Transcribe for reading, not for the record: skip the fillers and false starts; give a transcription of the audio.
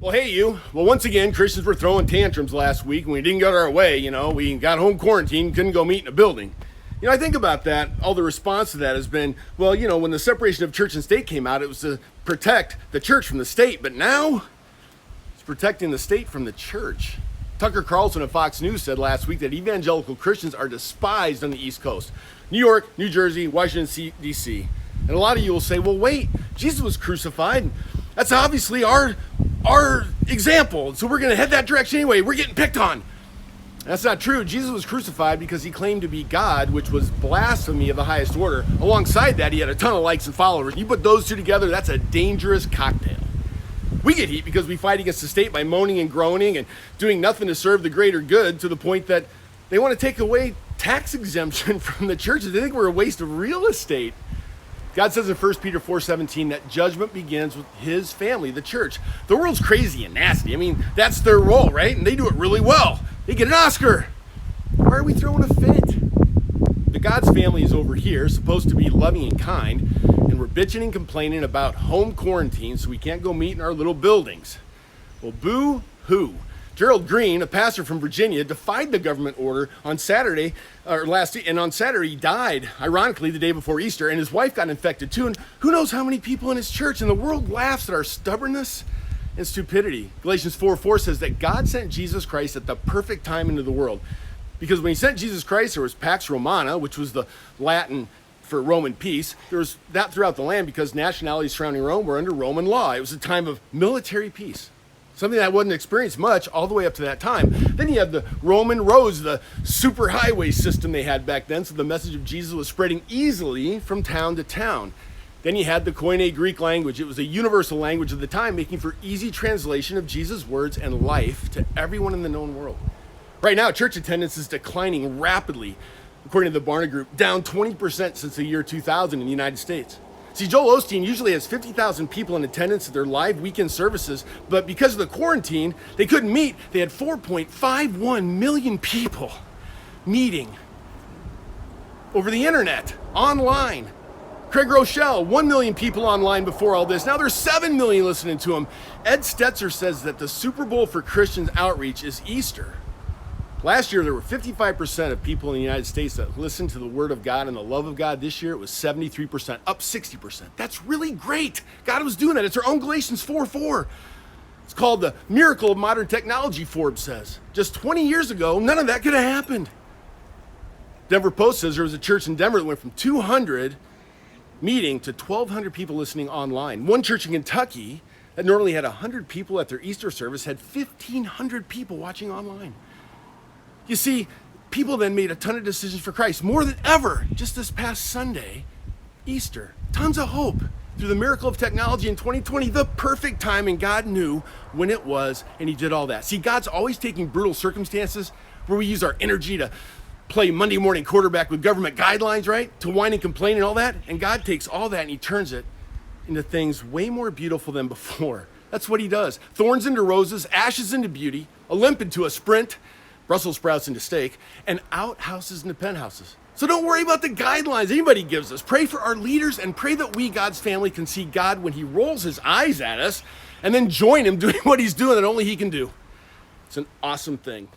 Well, hey, you. Well, once again, Christians were throwing tantrums last week and we didn't get our way. We got home quarantined, couldn't go meet in a building. I think about that. All the response to that has been, well, when the separation of church and state came out, it was to protect the church from the state. But now it's protecting the state from the church. Tucker Carlson of Fox News said last week that evangelical Christians are despised on the East Coast. New York, New Jersey, Washington, D.C. And a lot of you will say, well, wait, Jesus was crucified. That's obviously our example. So we're going to head that direction anyway. We're getting picked on. That's not true. Jesus was crucified because he claimed to be God, which was blasphemy of the highest order. Alongside that, he had a ton of likes and followers. You put those two together, that's a dangerous cocktail. We get heat because we fight against the state by moaning and groaning and doing nothing to serve the greater good, to the point that they want to take away tax exemption from the churches. They think we're a waste of real estate. God says in 1 Peter 4:17 that judgment begins with his family, the church. The world's crazy and nasty. That's their role, right? And they do it really well. They get an Oscar. Why are we throwing a fit? The God's family is over here, supposed to be loving and kind, and we're bitching and complaining about home quarantine so we can't go meet in our little buildings. Well, boo-hoo. Gerald Green, a pastor from Virginia, defied the government order on Saturday, and on Saturday he died, ironically, the day before Easter, and his wife got infected too, and who knows how many people in his church, and the world laughs at our stubbornness and stupidity. Galatians 4:4 says that God sent Jesus Christ at the perfect time into the world, because when he sent Jesus Christ, there was Pax Romana, which was the Latin for Roman peace. There was that throughout the land because nationalities surrounding Rome were under Roman law. It was a time of military peace. Something that wasn't experienced much all the way up to that time. Then you had the Roman roads, the superhighway system they had back then, so the message of Jesus was spreading easily from town to town. Then you had the Koine Greek language. It was a universal language of the time, making for easy translation of Jesus' words and life to everyone in the known world. Right now, church attendance is declining rapidly, according to the Barna Group, down 20% since the year 2000 in the United States. See, Joel Osteen usually has 50,000 people in attendance at their live weekend services, but because of the quarantine, they couldn't meet. They had 4.51 million people meeting over the internet, online. Craig Rochelle, 1 million people online before all this. Now there's 7 million listening to him. Ed Stetzer says that the Super Bowl for Christians outreach is Easter. Last year, there were 55% of people in the United States that listened to the Word of God and the love of God. This year, it was 73%, up 60%. That's really great. God was doing that. It's our own Galatians 4:4. It's called the miracle of modern technology, Forbes says. Just 20 years ago, none of that could have happened. Denver Post says there was a church in Denver that went from 200 meeting to 1,200 people listening online. One church in Kentucky that normally had 100 people at their Easter service had 1,500 people watching online. You see, people then made a ton of decisions for Christ, more than ever, just this past Sunday, Easter. Tons of hope through the miracle of technology in 2020, the perfect time, and God knew when it was, and he did all that. See, God's always taking brutal circumstances where we use our energy to play Monday morning quarterback with government guidelines, right? To whine and complain and all that, and God takes all that and he turns it into things way more beautiful than before. That's what he does. Thorns into roses, ashes into beauty, a limp into a sprint, Brussels sprouts into steak, and outhouses into penthouses. So don't worry about the guidelines anybody gives us. Pray for our leaders and pray that we, God's family, can see God when he rolls his eyes at us and then join him doing what he's doing that only he can do. It's an awesome thing.